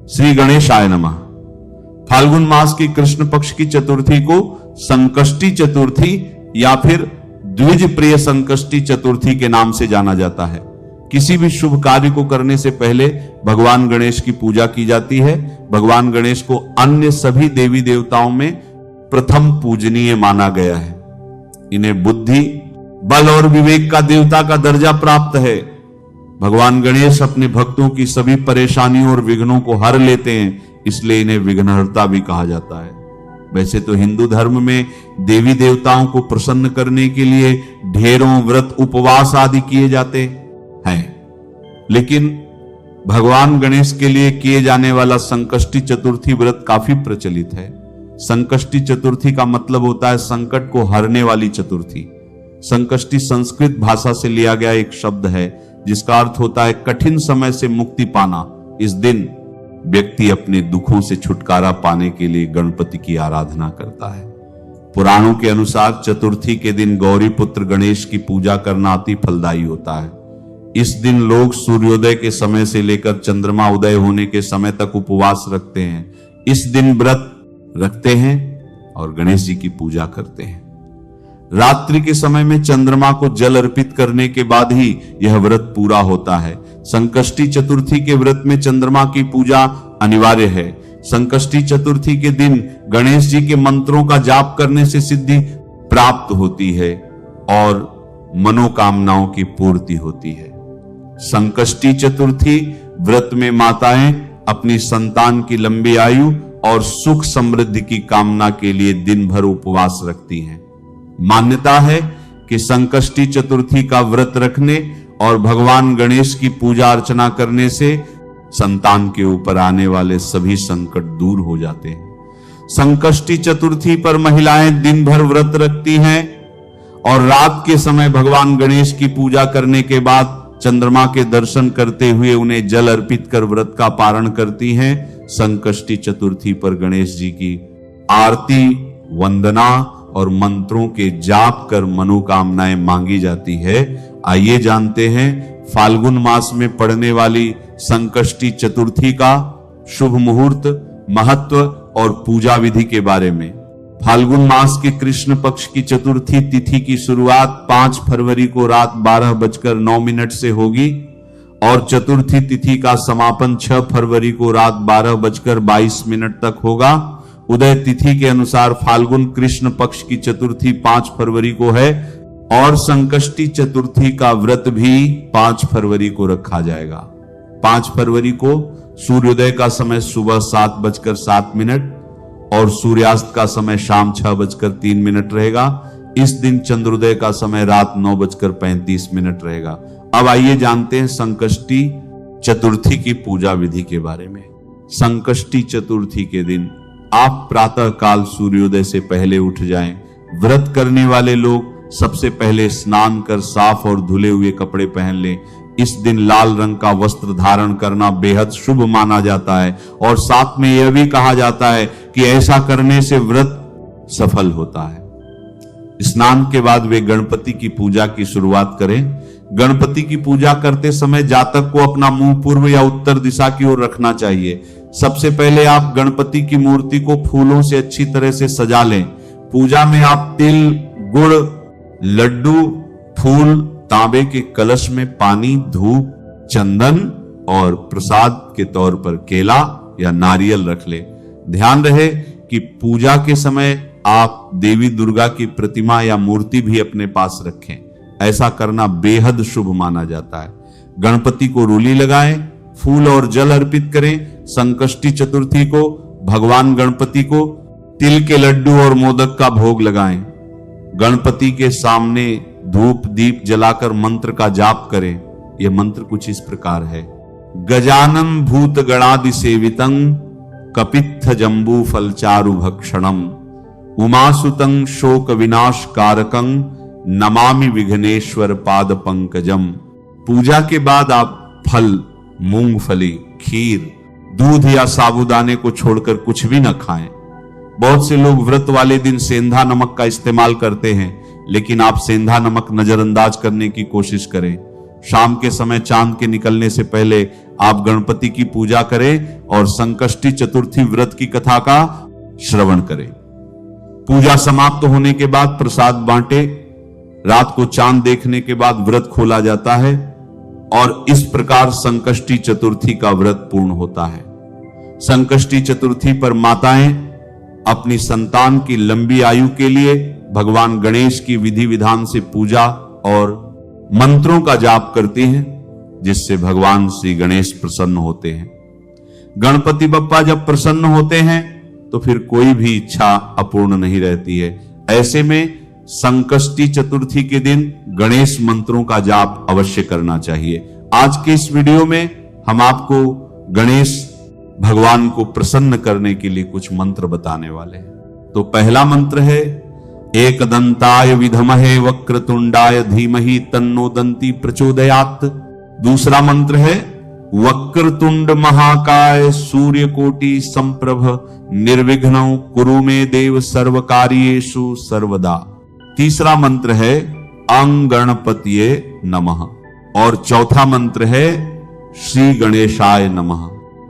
श्री गणेशाय नमः। फाल्गुन मास की कृष्ण पक्ष की चतुर्थी को संकष्टी चतुर्थी या फिर द्विज प्रिय संकष्टी चतुर्थी के नाम से जाना जाता है। किसी भी शुभ कार्य को करने से पहले भगवान गणेश की पूजा की जाती है। भगवान गणेश को अन्य सभी देवी देवताओं में प्रथम पूजनीय माना गया है। इन्हें बुद्धि, बल और विवेक का देवता का दर्जा प्राप्त है। भगवान गणेश अपने भक्तों की सभी परेशानियों और विघ्नों को हर लेते हैं, इसलिए इन्हें विघ्नहर्ता भी कहा जाता है। वैसे तो हिंदू धर्म में देवी देवताओं को प्रसन्न करने के लिए ढेरों व्रत, उपवास आदि किए जाते हैं, लेकिन भगवान गणेश के लिए किए जाने वाला संकष्टी चतुर्थी व्रत काफी प्रचलित है। संकष्टी चतुर्थी का मतलब होता है संकट को हरने वाली चतुर्थी। संकष्टी संस्कृत भाषा से लिया गया एक शब्द है जिसका अर्थ होता है कठिन समय से मुक्ति पाना। इस दिन व्यक्ति अपने दुखों से छुटकारा पाने के लिए गणपति की आराधना करता है। पुराणों के अनुसार चतुर्थी के दिन गौरी पुत्र गणेश की पूजा करना अति फलदायी होता है। इस दिन लोग सूर्योदय के समय से लेकर चंद्रमा उदय होने के समय तक उपवास रखते हैं। इस दिन व्रत रखते हैं और गणेश जी की पूजा करते हैं। रात्रि के समय में चंद्रमा को जल अर्पित करने के बाद ही यह व्रत पूरा होता है। संकष्टी चतुर्थी के व्रत में चंद्रमा की पूजा अनिवार्य है। संकष्टी चतुर्थी के दिन गणेश जी के मंत्रों का जाप करने से सिद्धि प्राप्त होती है और मनोकामनाओं की पूर्ति होती है। संकष्टी चतुर्थी व्रत में माताएं अपनी संतान की लंबी आयु और सुख समृद्धि की कामना के लिए दिन भर उपवास रखती हैं। मान्यता है कि संकष्टी चतुर्थी का व्रत रखने और भगवान गणेश की पूजा अर्चना करने से संतान के ऊपर आने वाले सभी संकट दूर हो जाते हैं। संकष्टी चतुर्थी पर महिलाएं दिन भर व्रत रखती हैं और रात के समय भगवान गणेश की पूजा करने के बाद चंद्रमा के दर्शन करते हुए उन्हें जल अर्पित कर व्रत का पारण करती हैं। संकष्टी चतुर्थी पर गणेश जी की आरती, वंदना और मंत्रों के जाप कर मनोकामनाएं मांगी जाती है। आइए जानते हैं फाल्गुन मास में पड़ने वाली संकष्टी चतुर्थी का शुभ मुहूर्त, महत्व और पूजा विधि के बारे में। फाल्गुन मास के कृष्ण पक्ष की चतुर्थी तिथि की शुरुआत 5 फरवरी को रात 12:09 से होगी और चतुर्थी तिथि का समापन 6 फरवरी को रात 12:22 तक होगा। उदय तिथि के अनुसार फाल्गुन कृष्ण पक्ष की चतुर्थी 5 फरवरी को है और संकष्टी चतुर्थी का व्रत भी 5 फरवरी को रखा जाएगा। 5 फरवरी को सूर्योदय का समय सुबह 7:07 और सूर्यास्त का समय शाम 6:03 रहेगा। इस दिन चंद्रोदय का समय रात 9:35 रहेगा। अब आइए जानते हैं संकष्टी चतुर्थी की पूजा विधि के बारे में। संकष्टी चतुर्थी के दिन आप प्रातः काल सूर्योदय से पहले उठ जाएं। व्रत करने वाले लोग सबसे पहले स्नान कर साफ और धुले हुए कपड़े पहन लें। इस दिन लाल रंग का वस्त्र धारण करना बेहद शुभ माना जाता है और साथ में यह भी कहा जाता है कि ऐसा करने से व्रत सफल होता है। स्नान के बाद वे गणपति की पूजा की शुरुआत करें। गणपति की पूजा करते समय जातक को अपना मुंह पूर्व या उत्तर दिशा की ओर रखना चाहिए। सबसे पहले आप गणपति की मूर्ति को फूलों से अच्छी तरह से सजा लें। पूजा में आप तिल, गुड़, लड्डू, फूल, तांबे के कलश में पानी, धूप, चंदन और प्रसाद के तौर पर केला या नारियल रख ले। ध्यान रहे कि पूजा के समय आप देवी दुर्गा की प्रतिमा या मूर्ति भी अपने पास रखें। ऐसा करना बेहद शुभ माना जाता है। गणपति को रूली लगाएं, फूल और जल अर्पित करें। संकष्टी चतुर्थी को भगवान गणपति को तिल के लड्डू और मोदक का भोग लगाएं। गणपति के सामने धूप दीप जलाकर मंत्र का जाप करें। यह मंत्र कुछ इस प्रकार है: गजानन भूत गणादि सेवितं कपित्थ जंबू फलचारु भक्षणम उमासुतं शोक विनाश कारकं नमामि विघ्नेश्वर पाद पंकजम। पूजा के बाद आप फल, मूंगफली, खीर, दूध या साबूदाने को छोड़कर कुछ भी न खाएं। बहुत से लोग व्रत वाले दिन सेंधा नमक का इस्तेमाल करते हैं, लेकिन आप सेंधा नमक नजरअंदाज करने की कोशिश करें। शाम के समय चांद के निकलने से पहले आप गणपति की पूजा करें और संकष्टी चतुर्थी व्रत की कथा का श्रवण करें। पूजा समाप्त होने के बाद प्रसाद बांटे। रात को चांद देखने के बाद व्रत खोला जाता है और इस प्रकार संकष्टी चतुर्थी का व्रत पूर्ण होता है। संकष्टी चतुर्थी पर माताएं अपनी संतान की लंबी आयु के लिए भगवान गणेश की विधि विधान से पूजा और मंत्रों का जाप करती हैं, जिससे भगवान श्री गणेश प्रसन्न होते हैं। गणपति बप्पा जब प्रसन्न होते हैं तो फिर कोई भी इच्छा अपूर्ण नहीं रहती है। ऐसे में संकष्टी चतुर्थी के दिन गणेश मंत्रों का जाप अवश्य करना चाहिए। आज के इस वीडियो में हम आपको गणेश भगवान को प्रसन्न करने के लिए कुछ मंत्र बताने वाले हैं। तो पहला मंत्र है एकदंताय विधमहे वक्रतुंडाय धीमहि तन्नो दंती प्रचोदयात्। दूसरा मंत्र है वक्रतुंड महाकाय सूर्यकोटि संप्रभ निर्विघ्नं कुरु मे देव सर्वकार्येषु सर्वदा। तीसरा मंत्र है अंग गणपतिये नमः और चौथा मंत्र है श्री गणेशाय नमः।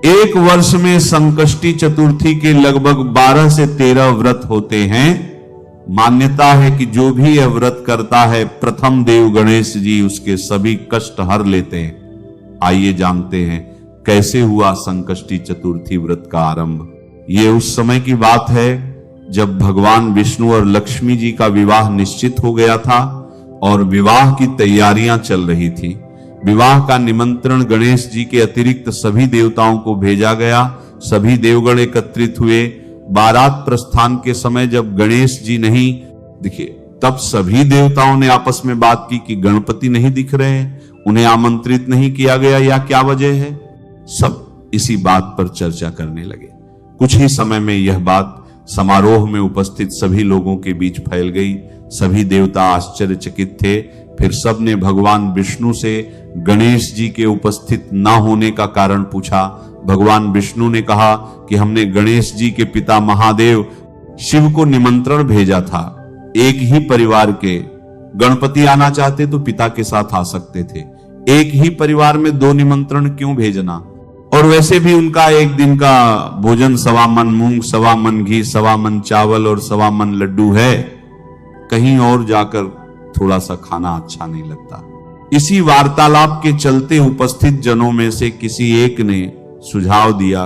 एक वर्ष में संकष्टी चतुर्थी के लगभग 12 से 13 व्रत होते हैं। मान्यता है कि जो भी यह व्रत करता है प्रथम देव गणेश जी उसके सभी कष्ट हर लेते हैं। आइए जानते हैं कैसे हुआ संकष्टी चतुर्थी व्रत का आरंभ। ये उस समय की बात है जब भगवान विष्णु और लक्ष्मी जी का विवाह निश्चित हो गया था और विवाह की तैयारियां चल रही थी। विवाह का निमंत्रण गणेश जी के अतिरिक्त सभी देवताओं को भेजा गया। सभी देवगण एकत्रित हुए। बारात प्रस्थान के समय जब गणेश जी नहीं दिखे, तब सभी देवताओं ने आपस में बात की कि गणपति नहीं दिख रहे हैं, उन्हें आमंत्रित नहीं किया गया या क्या वजह है। सब इसी बात पर चर्चा करने लगे। कुछ ही समय में यह बात समारोह में उपस्थित सभी लोगों के बीच फैल गई। सभी देवता आश्चर्यचकित थे। फिर सब ने भगवान विष्णु से गणेश जी के उपस्थित न होने का कारण पूछा। भगवान विष्णु ने कहा कि हमने गणेश जी के पिता महादेव शिव को निमंत्रण भेजा था। एक ही परिवार के गणपति आना चाहते तो पिता के साथ आ सकते थे। एक ही परिवार में 2 निमंत्रण क्यों भेजना? और वैसे भी उनका एक दिन का भोजन 1.25 मन मूंग, 1.25 मन घी, 1.25 मन चावल और 1.25 मन लड्डू है। कहीं और जाकर थोड़ा सा खाना अच्छा नहीं लगता। इसी वार्तालाप के चलते उपस्थित जनों में से किसी एक ने सुझाव दिया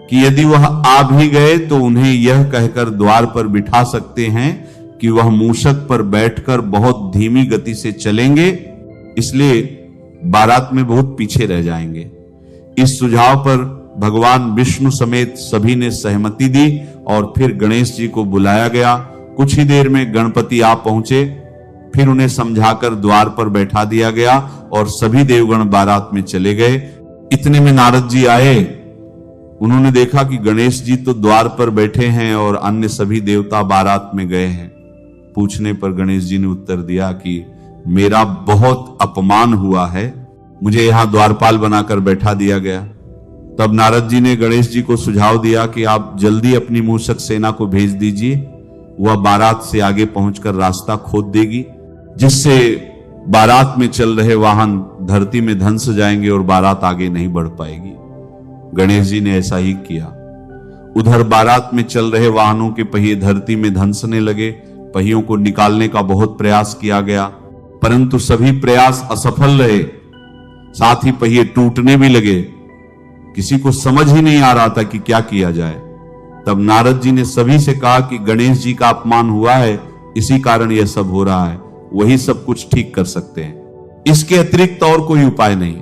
कि यदि वह आ भी गए तो उन्हें यह कहकर द्वार पर बिठा सकते हैं कि वह मूषक पर बैठकर बहुत धीमी गति से चलेंगे, इसलिए बारात में बहुत पीछे रह जाएंगे। इस सुझाव पर भगवान विष्णु समेत सभी ने सहमति दी और फिर गणेश जी को बुलाया गया। कुछ ही देर में गणपति आ पहुंचे। फिर उन्हें समझाकर द्वार पर बैठा दिया गया और सभी देवगण बारात में चले गए। इतने में नारद जी आए। उन्होंने देखा कि गणेश जी तो द्वार पर बैठे हैं और अन्य सभी देवता बारात में गए हैं। पूछने पर गणेश जी ने उत्तर दिया कि मेरा बहुत अपमान हुआ है, मुझे यहां द्वारपाल बनाकर बैठा दिया गया। तब नारद जी ने गणेश जी को सुझाव दिया कि आप जल्दी अपनी मूषक सेना को भेज दीजिए, वह बारात से आगे पहुंचकर रास्ता खोद देगी, जिससे बारात में चल रहे वाहन धरती में धंस जाएंगे और बारात आगे नहीं बढ़ पाएगी। गणेश जी ने ऐसा ही किया। उधर बारात में चल रहे वाहनों के पहिए धरती में धंसने लगे। पहियों को निकालने का बहुत प्रयास किया गया, परंतु सभी प्रयास असफल रहे। साथ ही पहिए टूटने भी लगे। किसी को समझ ही नहीं आ रहा था कि क्या किया जाए। तब नारद जी ने सभी से कहा कि गणेश जी का अपमान हुआ है, इसी कारण यह सब हो रहा है, वही सब कुछ ठीक कर सकते हैं। इसके अतिरिक्त और कोई उपाय नहीं।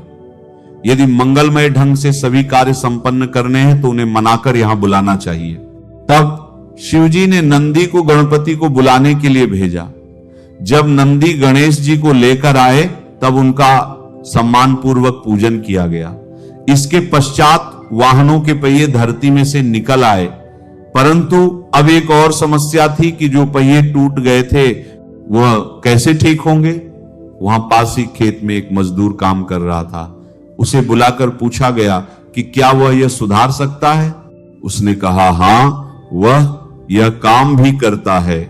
यदि मंगलमय ढंग से सभी कार्य संपन्न करने हैं तो उन्हें मनाकर यहां बुलाना चाहिए। तब शिवजी ने नंदी को गणपति को बुलाने के लिए भेजा। जब नंदी गणेश जी को लेकर आए तब उनका सम्मान पूर्वक पूजन किया गया। इसके पश्चात वाहनों के पहिए धरती में से निकल आए, परंतु अब एक और समस्या थी कि जो पहिए टूट गए थे वह कैसे ठीक होंगे। वहां पास ही खेत में एक मजदूर काम कर रहा था। उसे बुलाकर पूछा गया कि क्या वह यह सुधार सकता है। उसने कहा हां, वह यह काम भी करता है।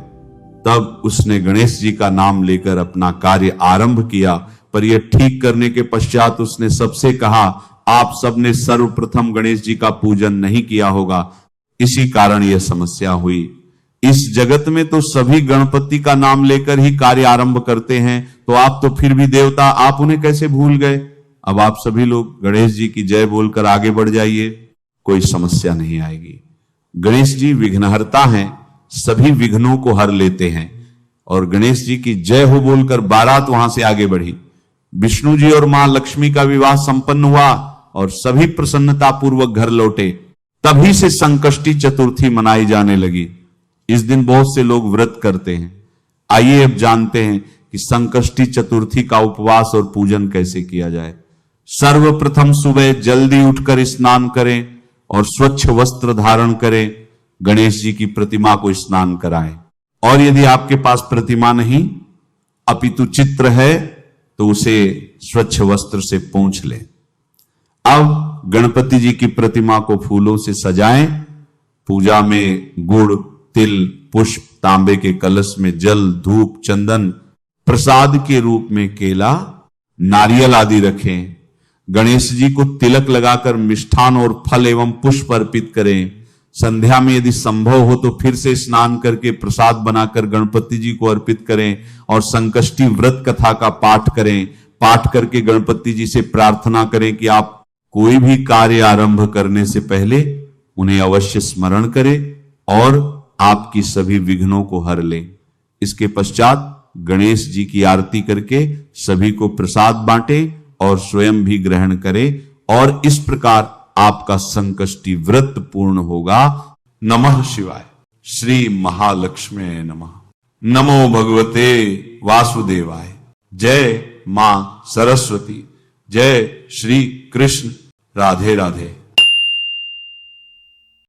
तब उसने गणेश जी का नाम लेकर अपना कार्य आरंभ किया। पर यह ठीक करने के पश्चात उसने सबसे कहा, आप सबने सर्वप्रथम गणेश जी का पूजन नहीं किया होगा, इसी कारण यह समस्या हुई। इस जगत में तो सभी गणपति का नाम लेकर ही कार्य आरंभ करते हैं, तो आप तो फिर भी देवता, आप उन्हें कैसे भूल गए? अब आप सभी लोग गणेश जी की जय बोलकर आगे बढ़ जाइए, कोई समस्या नहीं आएगी। गणेश जी विघ्नहर्ता हैं, सभी विघ्नों को हर लेते हैं। और गणेश जी की जय हो बोलकर बारात वहां से आगे बढ़ी। विष्णु जी और मां लक्ष्मी का विवाह संपन्न हुआ और सभी प्रसन्नता पूर्वक घर लौटे। तभी से संकष्टी चतुर्थी मनाई जाने लगी। इस दिन बहुत से लोग व्रत करते हैं। आइए अब जानते हैं कि संकष्टी चतुर्थी का उपवास और पूजन कैसे किया जाए। सर्वप्रथम सुबह जल्दी उठकर स्नान करें और स्वच्छ वस्त्र धारण करें। गणेश जी की प्रतिमा को स्नान कराएं। और यदि आपके पास प्रतिमा नहीं अपितु चित्र है तो उसे स्वच्छ वस्त्र से पोंछ लें। अब गणपति जी की प्रतिमा को फूलों से सजाएं। पूजा में गुड़, तिल, पुष्प, तांबे के कलश में जल, धूप, चंदन, प्रसाद के रूप में केला, नारियल आदि रखें। गणेश जी को तिलक लगाकर मिष्ठान और फल एवं पुष्प अर्पित करें। संध्या में यदि संभव हो तो फिर से स्नान करके प्रसाद बनाकर गणपति जी को अर्पित करें और संकष्टी व्रत कथा का पाठ करें। पाठ करके गणपति जी से प्रार्थना करें कि आप कोई भी कार्य आरंभ करने से पहले उन्हें अवश्य स्मरण करें और आपकी सभी विघ्नों को हर लें। इसके पश्चात गणेश जी की आरती करके सभी को प्रसाद बांटे और स्वयं भी ग्रहण करें और इस प्रकार आपका संकष्टी व्रत पूर्ण होगा। नमः शिवाय। श्री महालक्ष्मी नमः। नमो भगवते वासुदेवाय। जय मां सरस्वती। जय श्री कृष्ण। राधे राधे।